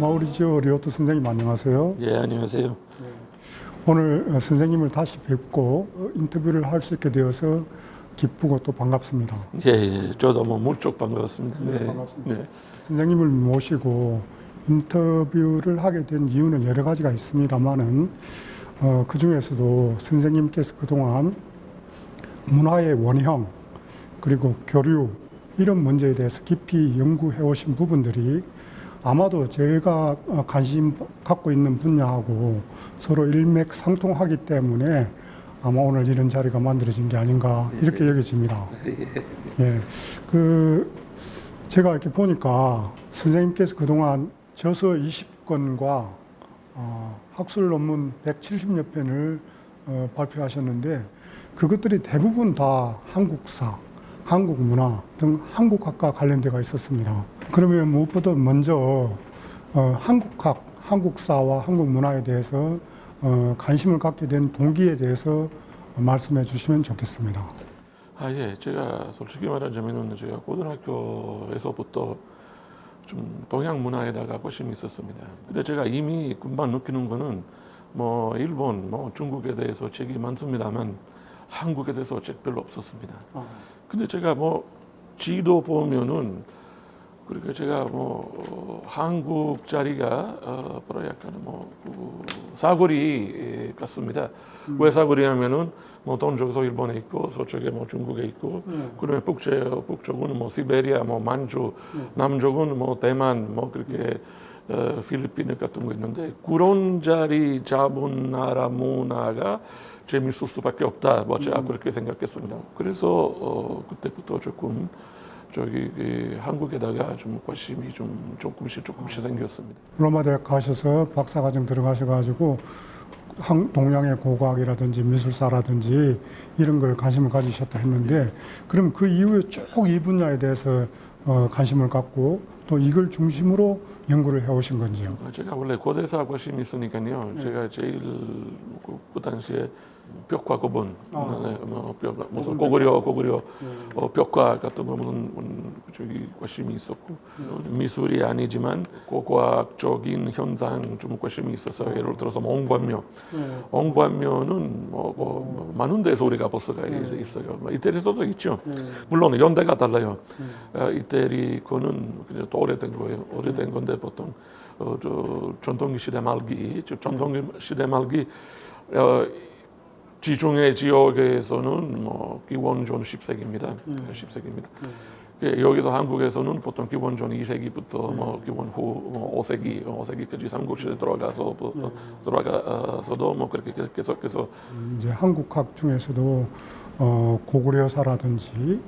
마우리지오 리오토 선생님 안녕하세요. 예, 안녕하세요. 오늘 선생님을 다시 뵙고 인터뷰를 할 수 있게 되어서 기쁘고 또 반갑습니다. 예, 저도 무척 반가웠습니다. 네, 반갑습니다. 네. 선생님을 모시고 인터뷰를 하게 된 이유는 여러 가지가 있습니다만은 그 중에서도 선생님께서 그동안 문화의 원형 그리고 교류 이런 문제에 대해서 깊이 연구해 오신 부분들이 아마도 제가 관심 갖고 있는 분야하고 서로 일맥상통하기 때문에 아마 오늘 이런 자리가 만들어진 게 아닌가 이렇게 여겨집니다. 예, 제가 이렇게 보니까 선생님께서 그동안 저서 20권과 학술 논문 170여 편을 발표하셨는데 그것들이 대부분 다 한국사, 한국 문화 등 한국학과 관련되어 있었습니다. 그러면 무엇보다 먼저 한국학, 한국사와 한국 문화에 대해서 관심을 갖게 된 동기에 대해서 말씀해 주시면 좋겠습니다. 예, 제가 솔직히 말하자면 제가 고등학교에서부터 좀 동양 문화에다가 관심이 있었습니다. 근데 제가 이미 금방 느끼는 거는 일본, 중국에 대해서 책이 많습니다만 한국에 대해서 책 별로 없었습니다. 근데 제가 지도 보면은 그러니까 제가 한국 자리가 약간 사거리 같습니다. 왜 사거리냐면은 동쪽에서 일본에 있고 서쪽에 중국에 있고 그러면 북쪽은 시베리아, 만주, 남쪽은 대만, 그렇게 필리핀 같은 거 있는데 그런 자리 잡은 나라 문화가 재밌을 수밖에 없다. 제가 그렇게 생각했습니다. 그래서 그때부터 조금 한국에다가 좀 관심이 조금씩 생겼습니다. 로마 대학 가셔서 박사과정 들어가셔가지고 동양의 고고학이라든지 미술사라든지 이런 걸 관심을 가지셨다 했는데 그럼 그 이후에 쭉 이 분야에 대해서 관심을 갖고 또 이걸 중심으로 연구를 해오신 건지요? 제가 원래 고대사 관심이 있으니까요. 제가 제일 그 당시에 벽화 구분, 무슨 고구려 벽화 같은 거 관심이 있었고 미술이 아니지만 고고학적인 현상 좀 관심이 있어서 예를 들어서 옹관묘, 옹관묘는 많은 데서 우리가 볼 수가 있어요. 이태리에서도 있죠. 물론 연대가 달라요. 이태리 거는 또 오래된 거예요. 오래된 건데 보통 전통 시대 말기 지중해 지역에서는 기원전 10세기입니다. 10세기입니다. 여기서 한국에서는 보통 기원전 2세기부터 기원 후 5세기까지 삼국시대 들어가서도 그렇게 계속해서 이제 한국학 중에서도 고구려사라든지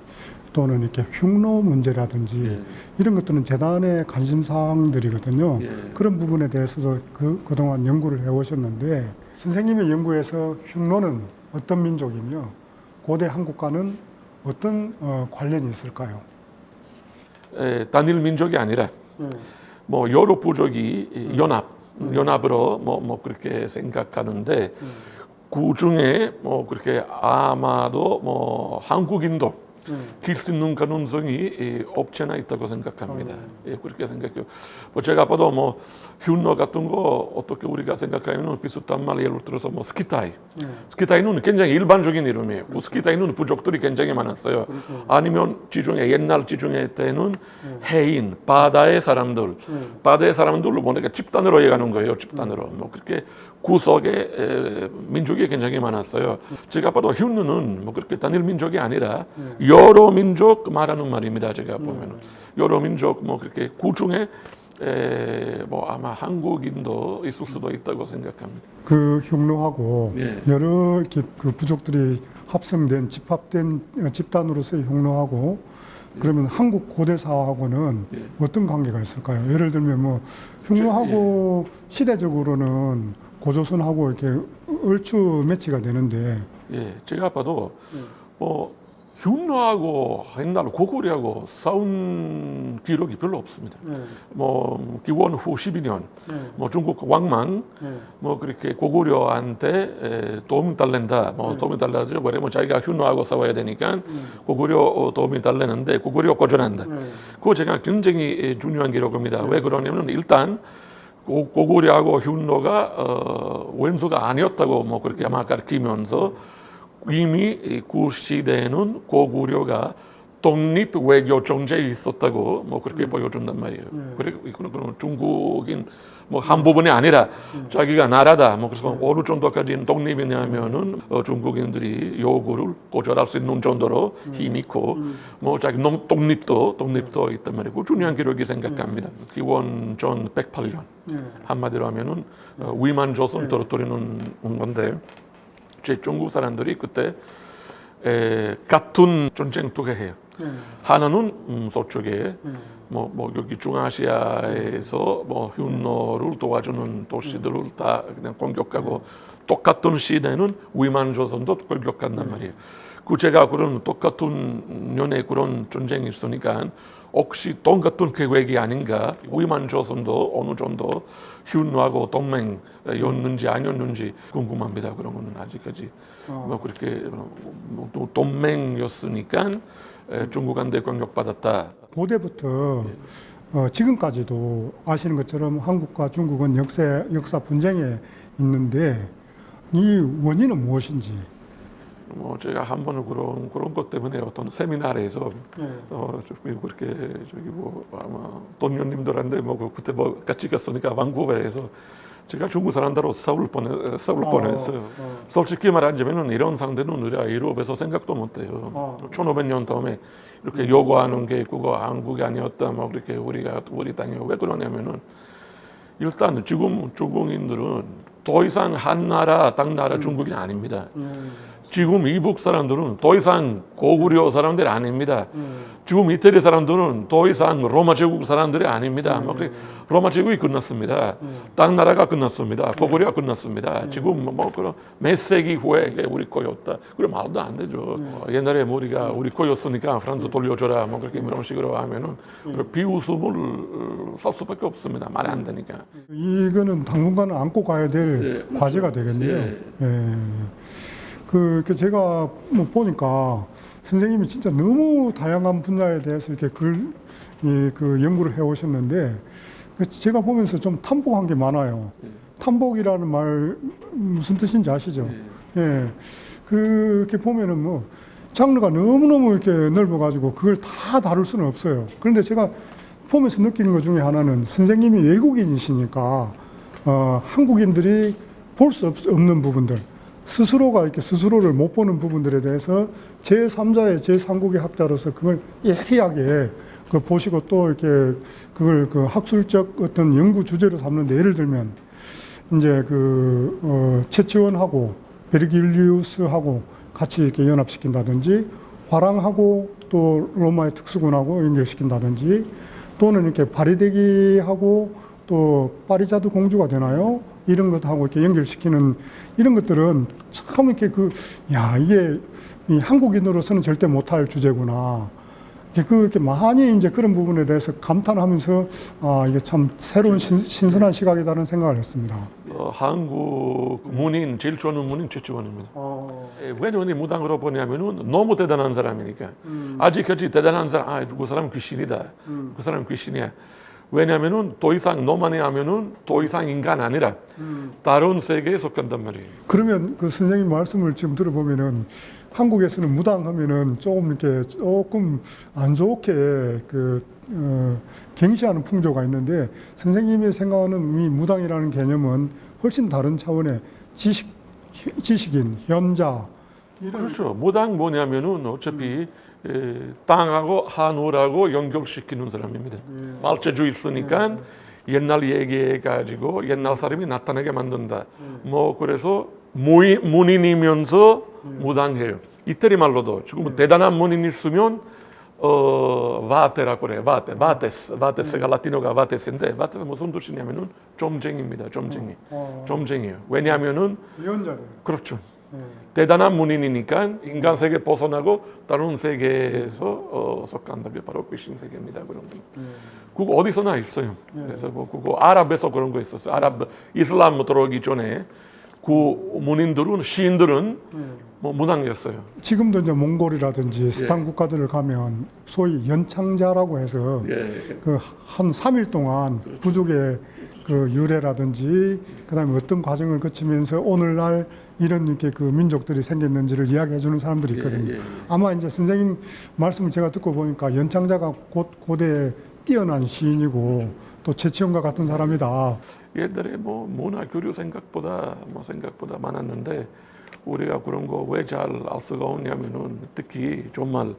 또는 이렇게 흉노 문제라든지 이런 것들은 재단의 관심사항들이거든요. 그런 부분에 대해서도 그동안 연구를 해오셨는데 선생님의 연구에서 흉노는 어떤 민족이며 고대 한국과는 어떤 관련이 있을까요? 단일 민족이 아니라 여러 부족이 연합으로 그렇게 생각하는데 그 중에 그렇게 아마도 한국인도 길 수 있는 가능성이 없지 않아 있다고 생각합니다. 그렇게 생각해요. 제가 봐도 흉노 같은 거 어떻게 우리가 생각하면 비슷한 말 예를 들어서 스키타이. 스키타이는 굉장히 일반적인 이름이에요. 그 스키타이는 부족들이 굉장히 많았어요. 아니면 옛날 지중해 때는 해인, 바다의 사람들, 보니까 집단으로 해가는 거예요. 집단으로. 그렇게 구석에 민족이 굉장히 많았어요. 제가 봐도 흉노는 그렇게 단일 민족이 아니라 여러 민족 말하는 말입니다. 제가 보면은 여러 민족 그렇게 그 중에 아마 한국인도 있을 수도 있다고 생각합니다. 그 흉노하고 여러 이렇게 그 부족들이 합성된 집합된 집단으로서의 흉노하고 그러면 한국 고대사하고는 어떤 관계가 있을까요? 예를 들면 흉노하고 시대적으로는 고조선하고 이렇게 얼추 매치가 되는데 제가 봐도 흉노하고 옛날 고구려하고 싸운 기록이 별로 없습니다. 기원 후 12년 중국 왕만 그렇게 고구려한테 도움이 달랜다. 도움이 달라죠. 왜냐면 자기가 흉노하고 싸워야 되니까 고구려 도움이 달래는데 고구려 거절한다. 그거 제가 굉장히 중요한 기록입니다. 왜 그러냐면 일단 고구려하고 흉노가 원수가 아니었다고 뭐 그렇게 아마 가르치면서 이미 그 시대에는 고구려가 독립 외교 정책이 있었다고 뭐 그렇게 보여준단 말이에요. 그리고 이거는 중국인 뭐 한 부분이 아니라 자기가 나라다. 뭐 그래서 어느 정도까지는 독립이냐면은 중국인들이 요구를 거절할 수 있는 정도로 힘이 있고 뭐 자기 독립도 있단 말이고 중요한 기록이 생각합니다. 기원 전 108년 한마디로 하면은 위만 조선 떨어뜨리는 건데 제 중국 사람들이 그때 같은 전쟁 두 개 해요. 하나는 서쪽에 뭐 여기 중아시아에서 뭐 흉노를 도와주는 도시들을 다 그냥 공격하고 똑같은 시대는 위만 조선도 공격한단 말이에요. 그 제가 그런 똑같은 년에 그런 전쟁이 있으니까 혹시 똑같은 계획이 아닌가 위만 조선도 어느 정도 흉노하고 동맹이었는지 아니었는지 궁금합니다. 그런 거는 아직까지 뭐 그렇게 동맹이었으니까 중국한테 공격받았다. 고대부터 지금까지도 아시는 것처럼 한국과 중국은 역사 분쟁에 있는데 이 원인은 무엇인지. 뭐 제가 한 번은 그런 것 때문에 어떤 세미나에서 그렇게 저기 뭐 아마 동료님들한테 뭐 그때 뭐 같이 갔으니까 방구버에서 제가 중국 사람들하고 싸울 뻔했어요. 솔직히 말하자면 이런 상대는 우리가 유럽에서 생각도 못해요. 1500년 다음에 이렇게 요구하는 게 그거 한국이 아니었다. 뭐 그렇게 우리 땅이 왜 그러냐면은 일단 지금 중국인들은 더 이상 한 나라, 당 나라 중국이 아닙니다. 지금 이북 사람들은 더 이상 고구려 사람들이 아닙니다. 지금 이태리 사람들은 더 이상 로마 제국 사람들이 아닙니다. 로마 제국이 끝났습니다. 당 나라가 끝났습니다. 고구려가 끝났습니다. 지금 뭐 그런 몇 세기 후에 이게 우리 거였다. 그래 말도 안 되죠. 옛날에 우리가 우리 거였으니까 프랑스 돌려줘라. 뭐 그렇게 이런 식으로 하면은 비웃음을 살 수밖에 없습니다. 말이 안 되니까. 이거는 당분간 안고 가야 될 과제가 되겠네요. 그 제가 뭐 보니까 선생님이 진짜 너무 다양한 분야에 대해서 이렇게 그 연구를 해 오셨는데 제가 보면서 좀 탐복한 게 많아요. 탐복이라는 말 무슨 뜻인지 아시죠? 그렇게 보면은 뭐 장르가 너무너무 이렇게 넓어가지고 그걸 다 다룰 수는 없어요. 그런데 제가 보면서 느끼는 것 중에 하나는 선생님이 외국인이시니까 한국인들이 볼 수 없는 부분들, 스스로가 이렇게 스스로를 못 보는 부분들에 대해서 제3자의 제3국의 학자로서 그걸 예리하게 보시고 또 이렇게 그걸 그 학술적 어떤 연구 주제로 삼는데 예를 들면 이제 채치원하고 베르길리우스하고 같이 이렇게 연합시킨다든지 화랑하고 또 로마의 특수군하고 연결시킨다든지 또는 이렇게 바리데기하고 또 파리자드 공주가 되나요? 이런 것하고 이렇게 연결시키는 이런 것들은 참 이렇게 이게 이 한국인으로서는 절대 못할 주제구나. 이렇게 많이 이제 그런 부분에 대해서 감탄하면서 이게 참 새로운 신선한 시각이다는 생각을 했습니다. 한국 문인 제일 좋아하는 문인 최치원입니다. 왜 저는 무당으로 보냐면은 너무 대단한 사람이니까. 아직까지 대단한 사람, 그 사람 귀신이다. 그 사람 귀신이야. 왜냐하면은 더 이상 너만이 하면은 더 이상 인간 아니라 다른 세계에 속한단 말이에요. 그러면 그 선생님 말씀을 지금 들어보면은 한국에서는 무당하면은 조금 안 좋게 경시하는 풍조가 있는데 선생님이 생각하는 이 무당이라는 개념은 훨씬 다른 차원의 지식인, 현자. 그렇죠. 무당 뭐냐면은 어차피 땅하고 하늘하고 연결시키는 사람입니다. 말재주 있으니까 옛날 얘기해가지고 옛날 사람이 나타나게 만든다. 뭐 그래서 문인이면서 무당해요. 이태리 말로도 지금 대단한 문인이 있으면 바테라고 그래요. 바테스가 라틴어가 바테스인데 바테스 무슨 뜻이냐면은 점쟁입니다. 점쟁이에요. 왜냐하면은 예언자래요. 그렇죠. 대단한 문인이니까 인간 세계 벗어나고 다른 세계에서 속한다. 바로 귀신 세계입니다. 그런 거. 그거 어디서나 있어요. 그래서 뭐 그거 아랍에서 그런 거 있었어요. 아랍 이슬람 들어오기 전에 그 문인들은 시인들은 뭐 무당이었어요. 지금도 이제 몽골이라든지 스탄 국가들을 가면 소위 연창자라고 해서 한 3일 동안 부족의 그 유래라든지 그다음에 어떤 과정을 거치면서 오늘날 이런 이렇게 그 민족들이 생겼는지를 이야기해 주는 사람들이 있거든요. 아마 이제 선생님 말씀을 제가 듣고 보니까 연창자가 고대에 뛰어난 시인이고 또 최치원과 같은 사람이다. 옛날에 뭐 문화 교류 생각보다 많았는데 우리가 그런 거 왜 잘 알 수가 없냐면은 특히 정말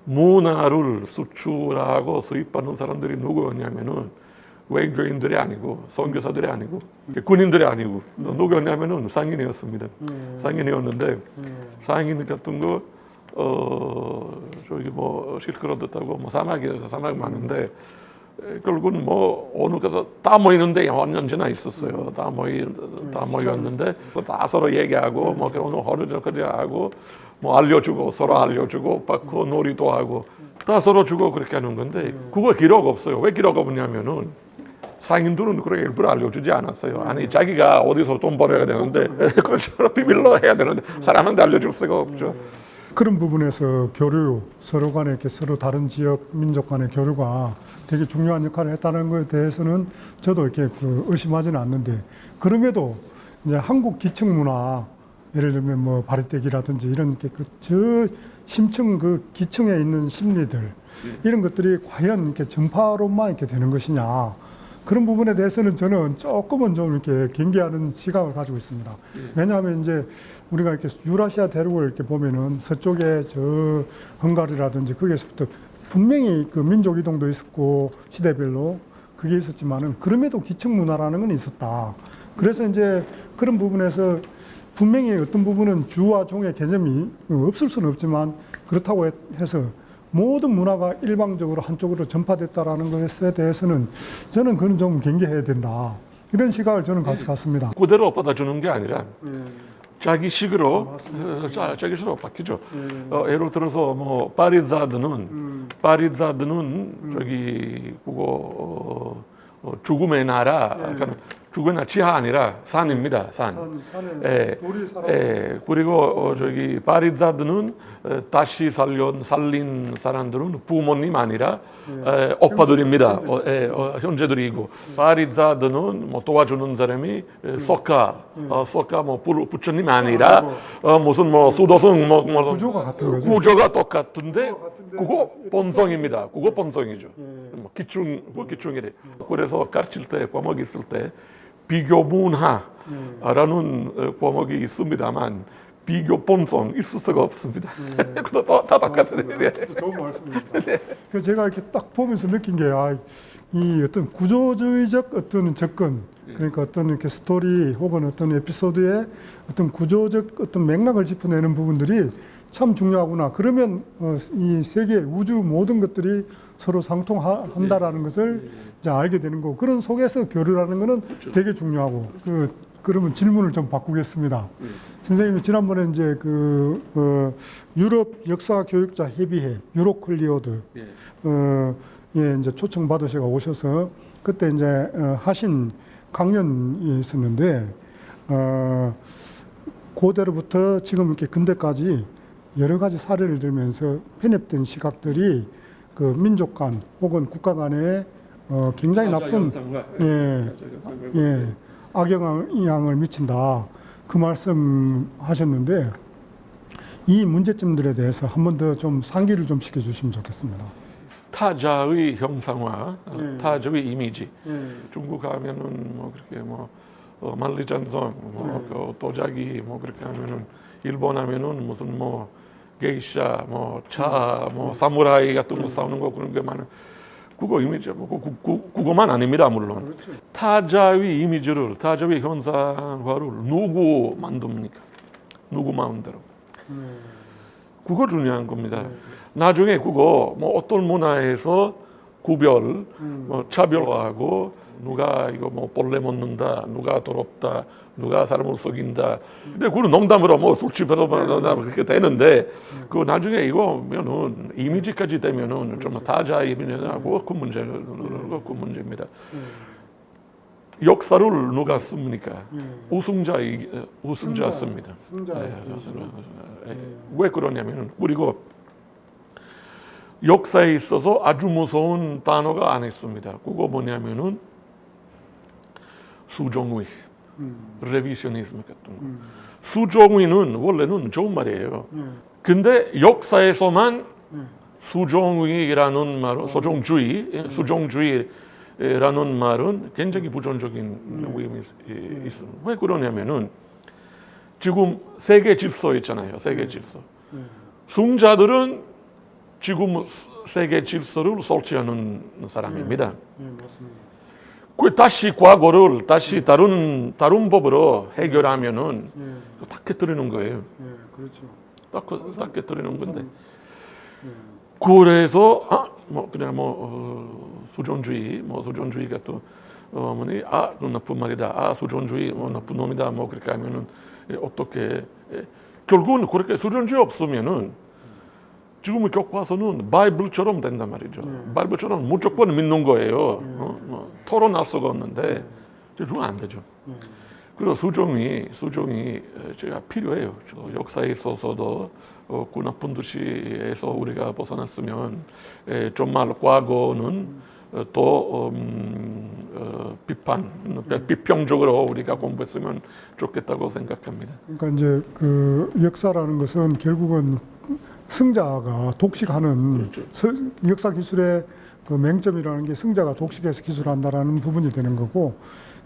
문화를 수출하고 수입하는 사람들이 누구였냐면은 외교인들이 아니고 선교사들이 아니고 군인들이 아니고 누구였냐면은 상인이었습니다. 상인이었는데 상인 같은 거 저기 뭐 실크로드 타고 뭐 사막 많은데 결국은 뭐 어느 가서 다 모이는데 몇 년이나 있었어요. 다 모였는데 다 서로 얘기하고 뭐 오늘 하루까지 하고 뭐 서로 알려주고 받고 놀이도 하고 다 서로 주고 그렇게 하는 건데 그거 기록 없어요. 왜 기록 없냐면은 상인들은 그렇게 일부러 알려주지 않았어요. 아니 자기가 어디서 돈 벌어야 되는데 그렇죠. 비밀로 해야 되는데 사람한테 알려줄 수가 없죠. 그런 부분에서 교류, 서로 간에 이렇게 서로 다른 지역 민족 간의 교류가 되게 중요한 역할을 했다는 것에 대해서는 저도 이렇게 의심하지는 않는데, 그럼에도 이제 한국 기층 문화, 예를 들면 뭐 바리떼기라든지 이런 저 심층 그 기층에 있는 심리들 이런 것들이 과연 이렇게 전파로만 이렇게 되는 것이냐, 그런 부분에 대해서는 저는 조금은 좀 이렇게 경계하는 시각을 가지고 있습니다. 왜냐하면 이제 우리가 이렇게 유라시아 대륙을 이렇게 보면은 서쪽에 저 헝가리라든지 거기에서부터 분명히 그 민족 이동도 있었고 시대별로 그게 있었지만은 그럼에도 기층 문화라는 건 있었다. 그래서 이제 그런 부분에서 분명히 어떤 부분은 주와 종의 개념이 없을 수는 없지만 그렇다고 해서 모든 문화가 일방적으로 한쪽으로 전파됐다라는 것에 대해서는 저는 그건 좀 경계해야 된다. 이런 시각을 저는 갖습니다. 그대로 받아주는 게 아니라 자기 식으로 바뀌죠. 예를 들어서 뭐 파리자드는 저기 그거 죽음의 나라, 그러니까 죽음의 나라 지하 아니라 산입니다. 산에 돌이 살아. 그리고 저기 파리자드는 다시 살린 사람들은 부모님 아니라 오빠들입니다. 형제들이고 파리자드는 뭐 도와주는 사람이 소카 뭐 부처님 아니라 무슨 뭐 수도승 뭐 구조가 같은 거죠. 구조가 똑같은데 그거 본성입니다. 그거 본성이죠. 뭐 기충이래. 그래서 가르칠 때 과목이 있을 때 비교 문화라는 과목이 있습니다만 비교 본성 있을 수가 없습니다. 그것도 다 똑같아요. 진짜 좋은 말씀입니다. 그래서 제가 이렇게 딱 보면서 느낀 게, 이 어떤 구조주의적 어떤 접근, 그러니까 어떤 이렇게 스토리 혹은 어떤 에피소드의 어떤 구조적 어떤 맥락을 짚어내는 부분들이 참 중요하구나. 그러면 이 세계 우주 모든 것들이 서로 상통한다라는 것을 이제 알게 되는 거고, 그런 속에서 교류라는 것은 되게 중요하고. 그러면 질문을 좀 바꾸겠습니다. 선생님이 지난번에 이제 유럽 역사 교육자 협의회 유로클리오드 이제 초청 받으셔가 오셔서 그때 이제 하신 강연이 있었는데 고대로부터 지금 이렇게 근대까지 여러 가지 사례를 들면서 편협된 시각들이 그 민족 간 혹은 국가 간에 굉장히 나쁜 악영향을 미친다. 그 말씀 하셨는데 이 문제점들에 대해서 한 번 더 좀 상기를 좀 시켜주시면 좋겠습니다. 타자의 형상화, 타자의 이미지. 중국 가면은 뭐 그렇게 뭐 만리장성, 그 도자기 뭐 그렇게 하면은 일본 하면은 무슨 뭐 게이샤, 뭐 차, 뭐 사무라이 같은 거 싸우는 거 그런 게 많은. 그거 이미지, 그거만 아닙니다, 물론. 그렇죠. 타자의 이미지를, 타자의 현상화를 누구 만듭니까? 누구 마음대로. 그거 중요한 겁니다. 나중에 그거 뭐 어떤 문화에서 구별, 뭐 차별하고 누가 이거 뭐 벌레 먹는다, 누가 더럽다, 누가 사람을 속인다. 근데 그건 농담으로 뭐 술집에서 그렇게 되는데 그 나중에 이거면은 이미지까지 되면은 좀 타자 이미지하고 그 문제입니다. 역사를 누가 씁니까? 우승자 씁니다. 왜 그러냐면은 그리고 역사에 있어서 아주 무서운 단어가 안 있습니다. 그거 뭐냐면은 수종의, 레비셔니즘 같은 거. 수종의는 원래는 좋은 말이에요. 근데 역사에서만 수종의라는 말은 수종주의라는 말은 굉장히 부정적인 의미 있습니다. 왜 그러냐면은 지금 세계 질서 있잖아요. 세계 질서. 승자들은 지금 세계 질서를 설치하는 사람입니다. 맞습니다. 그 다시 과거를 다시 다른 법으로 해결하면은 다 깨뜨리는 거예요. 그렇죠. 다 깨뜨리는 건데. 그래서 그냥 수존주의가 또 그건 나쁜 말이다. 수존주의 나쁜 놈이다. 그렇게 하면은 어떻게 결국은 그렇게 수존주의 없으면은 지금 교과서는 바이블처럼 된단 말이죠. 바이블처럼 무조건 믿는 거예요. 토론할 수가 없는데 그건 안 되죠. 그래서 수종이 제가 필요해요. 역사에 있어서도 그 나쁜 도시에서 우리가 벗어났으면 정말 과거는 또 비평적으로 우리가 공부했으면 좋겠다고 생각합니다. 그러니까 이제 그 역사라는 것은 결국은 승자가 독식하는 역사 기술의 그 맹점이라는 게 승자가 독식해서 기술한다라는 부분이 되는 거고,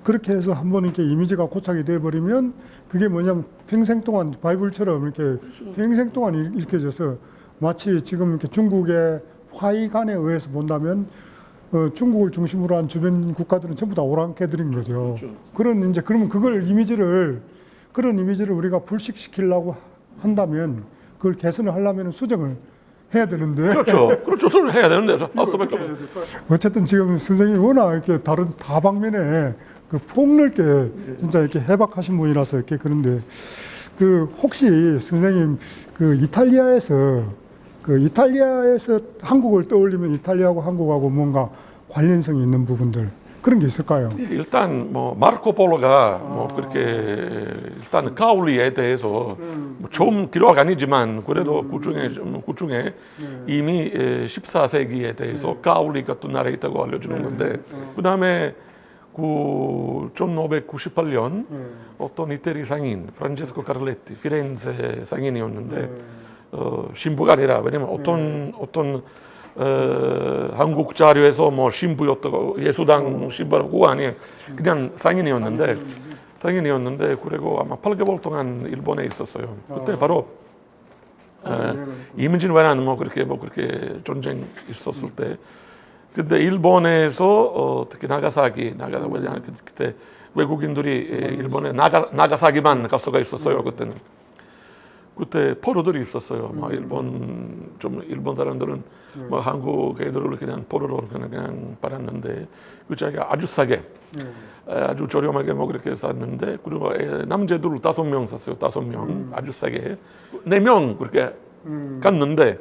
그렇게 해서 한번 이렇게 이미지가 고착이 되어버리면 그게 뭐냐면 평생 동안 바이블처럼 이렇게 평생 동안 읽혀져서 마치 지금 이렇게 중국의 화이관에 의해서 본다면 중국을 중심으로 한 주변 국가들은 전부 다 오랑캐들인 거죠. 그러면 그걸 그런 이미지를 우리가 불식시키려고 한다면 그걸 개선을 하려면 수정을 해야 되는데. 그렇죠. 수정을 해야 되는데 어쨌든 지금 선생님이 워낙 이렇게 다른 다방면에 그 폭넓게 진짜 이렇게 해박하신 분이라서 이렇게 그런데 그 혹시 선생님 그 이탈리아에서 한국을 떠올리면 이탈리아하고 한국하고 뭔가 관련성이 있는 부분들 그런 게 있을까요? 일단 마르코 폴로가 그렇게 일단 가울리에 대해서 처음 기록 아니지만 그래도 그중에 이미 14세기에 대해서 가울리 같은 나라에 있다고 알려주는 건데 그다음에 1598년 어떤 이태리 상인 프란체스코 카를레티 피렌체 상인이었는데 신부가 아니라 왜냐면 어떤 한국 자료에서 신부였다고 예수당 신부라고 아니에요. 그냥 상인이었는데 그리고 아마 8개월 동안 일본에 있었어요. 그때 바로 이민진 외란 그렇게 전쟁 있었을 때 근데 일본에서 특히 나가사키 그때 외국인들이 일본에 나가사키만 갈 수가 있었어요. 그때 포로들이 있었어요. 일본 사람들은 한국 애들을 그냥 포로로 그냥 팔았는데 그 자기가 아주 싸게 아주 저렴하게 그렇게 샀는데 그리고 남자들 5명 샀어요. 5명 아주 싸게 4명 그렇게 갔는데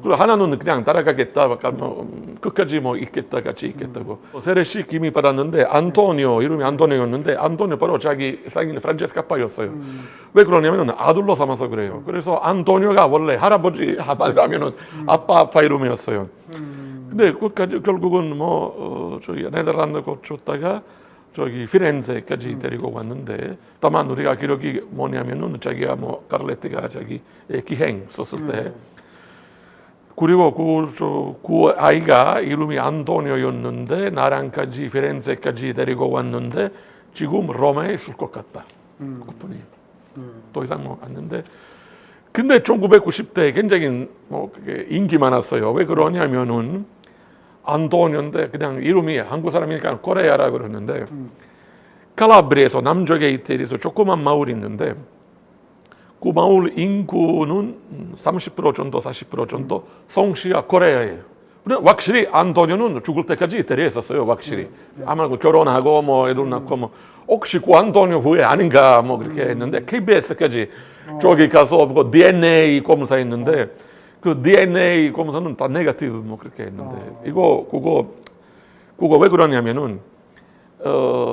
그리고 하나는 그냥 따라가겠다, 끝까지 같이 있겠다고. 세례식 이미 받았는데 이름이 안토니오였는데 안토니오 바로 자기 상인 프란체스카파였어요. 왜 그러냐면 아들로 삼아서 그래요. 그래서 안토니오가 원래 할아버지 하면은 아빠 이름이었어요. 근데 끝까지 결국은 저기 네덜란드 거쳤다가 저기 피렌체까지 데리고 왔는데 다만 우리가 기록이 뭐냐면은 자기가 카를레티가 자기 기행 썼을 때 그리고 그 아이가 이름이 안토니오였는데 나랑까지 피렌체까지 데리고 왔는데 지금 로마에 있을 것 같다. 그뿐이에요. 더 이상 왔는데 근데 1990대 굉장히 인기 많았어요. 왜 그러냐면은 안토니오인데 그냥 이름이 한국 사람이니까 코레아라 그러는데 칼라브리에서 남쪽에 이태리에서 조그만 마을이 있는데 그 마을 인구는 30% 정도, 40% 정도 성씨가 코레아예요. 근데 확실히 안토니오는 죽을 때까지 이태리에 있었어요. 확실히 아마 결혼하고 애들 낳고 혹시 그 안토니오 후에 아닌가 그렇게 했는데 KBS까지 저기 가서 DNA 검사했는데 그 DNA 검사는 다 네거티브 그렇게 했는데 그거 왜 그러냐면은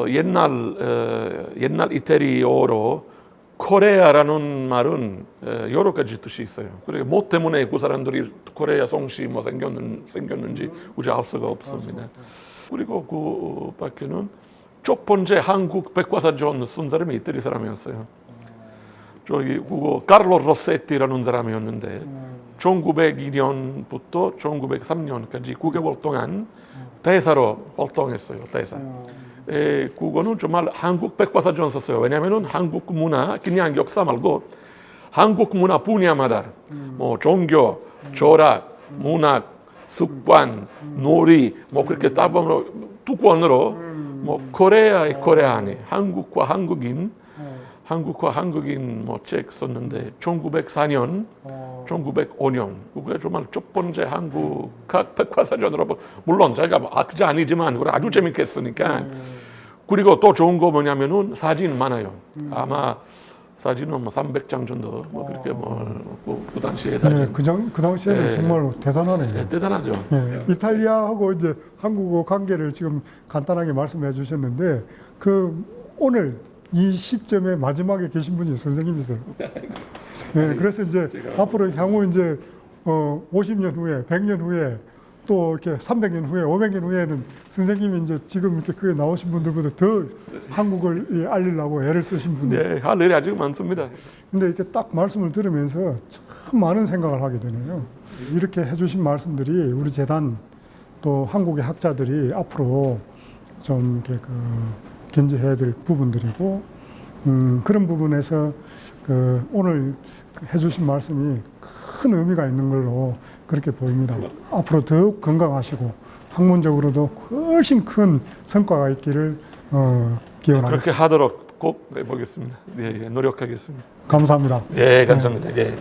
옛날 이태리어로 코레아라는 말은 여러 가지 뜻이 있어요. 그리고 뭐 때문에 그 사람들이 코레아 성씨 생겼는지 우리 알 수가 없습니다. 그리고 그 밖에는 첫 번째 한국 백과사전 쓴 사람이 이태리 사람이었어요. 저기 그거 카를로 로세티라는 사람이었는데 1902년부터 1903년까지 9개월 동안 대사로 활동했어요. 대사. 그거는 정말 한국 백과사전 썼어요. 왜냐하면 한국 문화 그냥 역사 말고 한국 문화 분야마다 뭐 종교, 철학, 문학, 습관, 놀이 뭐 그렇게 따보면 두 권으로 뭐 코레아의 코레아니, 한국과 한국인 뭐 책 썼는데 1904년, 1905년 그게 정말 첫 번째 한국 백과사전으로 물론 제가 학자 아니지만 그래 아주 재밌게 했으니까 그리고 또 좋은 거 뭐냐면은 사진 많아요. 아마 사진은 뭐 300장 정도 뭐 그렇게 그 당시에 사진. 그 당시에는 정말 대단하네요. 네, 대단하죠. 이탈리아하고 이제 한국어 관계를 지금 간단하게 말씀해 주셨는데 그 오늘 이 시점에 마지막에 계신 분이 선생님이세요. 그래서 이제 앞으로 향후 이제 50년 후에, 100년 후에 또 이렇게 300년 후에, 500년 후에는 선생님이 이제 지금 이렇게 그에 나오신 분들보다 더 한국을 알리려고 애를 쓰신 분들. 네, 할 일이 아직 많습니다. 근데 이렇게 딱 말씀을 들으면서 참 많은 생각을 하게 되네요. 이렇게 해주신 말씀들이 우리 재단 또 한국의 학자들이 앞으로 좀 이렇게 견지해야 될 부분들이고 그런 부분에서 오늘 해주신 말씀이 큰 의미가 있는 걸로 그렇게 보입니다. 앞으로 더욱 건강하시고 학문적으로도 훨씬 큰 성과가 있기를 기원하겠습니다. 그렇게 하도록 꼭 해보겠습니다. 네, 노력하겠습니다. 감사합니다. 네, 감사합니다. 네.